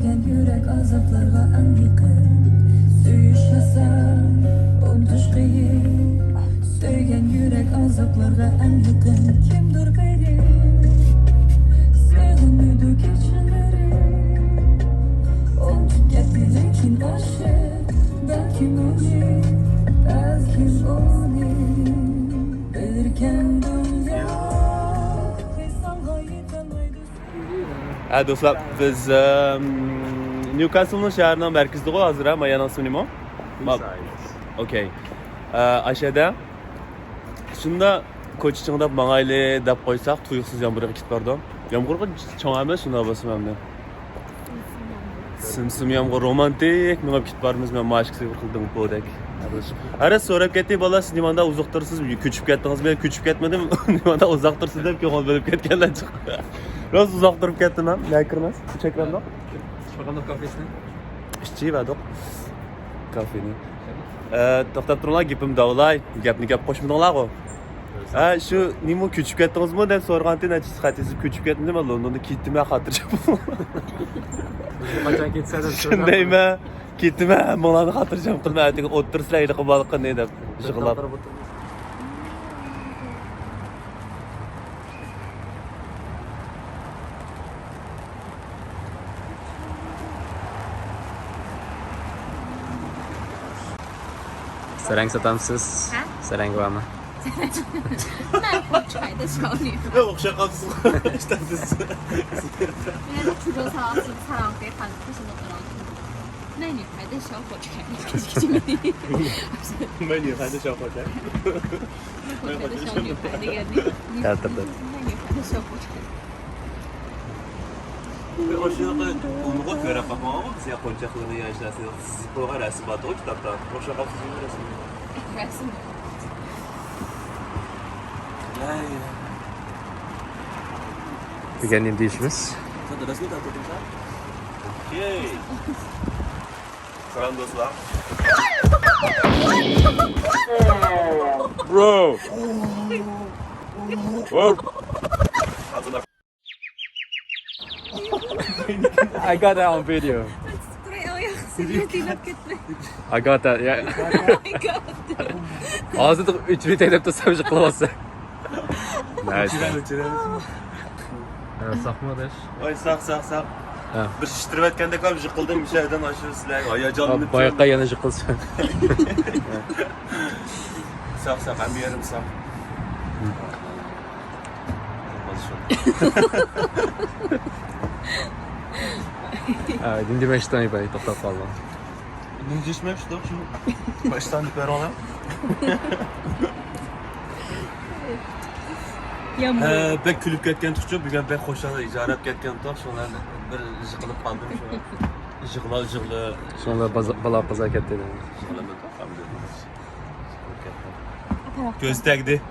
Söygen yürek azaplarga en yakın. Söyüşmesem unutuş kıyım. Söygen yürek azaplarga en yakın. Kimdir benim sevgimdi geçenleri. Unutup gitti lekin aşık. Belki onu, belki onu bilirken dünya. Dostlar, biz Newcastle'ın şəhərindən mərkəzdə o hazır, ama yanılsın mı? Okey. Aşağıda. Şunda koççığında mağaylı dap koysak, tuyuksuz yağmurga gitip bardım. Yağmurga çoğamı şuna basım hem de. Simsim yağmur romantik, mengap gitip barımız, men maşık sevir kıldım bu dek. Ara sorup kettik, bala siz nimanda uzaktırсыз, küçüp kettiniz, ben küçüp ketmedim, nimanda uzaktırсыз dep ki kol bölüp ketkenler çıktı. Biraz uzak durup kettin lan, ne kırmaz? Üç ekranda. Şurada kafesine. İşçi verdik. Kafeni. Toxtab turinglar, gapim davlay, gapni gap qo'shmadinglar o. Shu nima ko'chib ketdingizmi deb so'raganda natijasi xatingiz ko'chib ketdim, men Londonda ketdim, xotirjam. Qachon ketsa deb shundaymi? Ketdim, bolani xotirjam qilmay, ayting o'tirsizlar, edi qilib qanday deb yig'lab. Sarang satamsiz. Sarang bormi? Ben Koçkay'da çalıyorum. O'xshab qolibsiz. Ishtasiz. Ben de çocuğu sağlasın, sarangıya kalp peşinde oturan. Ne nüfayda şov Koçkay'da geçmişim. Men nüfayda şov Koçkay. Koçkay'da şov nüfayda geldi. Tartibda. Ne nüfayda şov Koçkay. O'shanaqa unga ko'ra baxmammi, biz yaponcha qilib yashasizlar. Siz qo'ygan rasm bor kitobda. O'sha qolsiz rasm. Resim. Beginning dishimiz. Hadi rasmini tartibim sen. Okey. Selam dostlar. Bro. Hazırlar. I got that on video. Buraya ayaksın, yetinip gitme. I got that, yeah. I got that. Ağzını 3 litre de savcı kılavası. Nice. Saqmadaş. Oy saq. Bir şiştirib aytganda qolib yiqildim, bir şeydan aşırı sizlar hayajonlanib. Bayaqa yana yiqilsa. Saq, ham bir yerim saq. Ha, dinleməkdən ibaret toxtab qaldım. Dinləyişməmişdik şunu. Başdan yukarı alayım. Pek külüp ketken tukçu, bugün pek hoşlanır, icarep ketken tok, şunlar bir yıkılıp kaldım şuna. Yıkılı. Sonra bala pazar ketdi. Göz tegdi.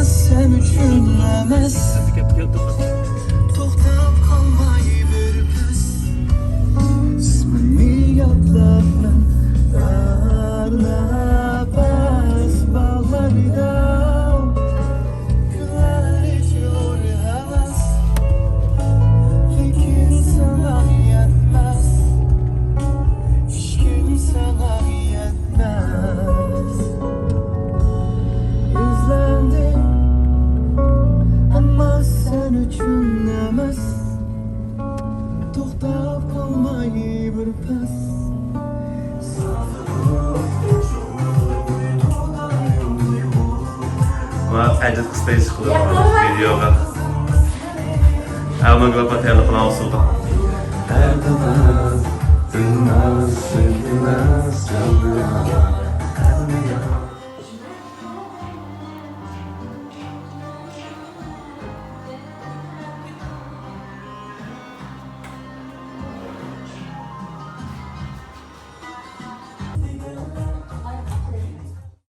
Sen üçünlemez Toxtab qalmayı verməz İsmini yadlarla Darla bas bağlarda Gülər içiyor həvəs Lekin sana yetməz İşkim sana yetməz İzlendim Ama sen üçün emas Toxtab qalmayı bir pəs Ama adet kıstayız kılıyor videoga. Ama glapa telefona usulda. Her zaman dinmez, sevmez, çalıyor.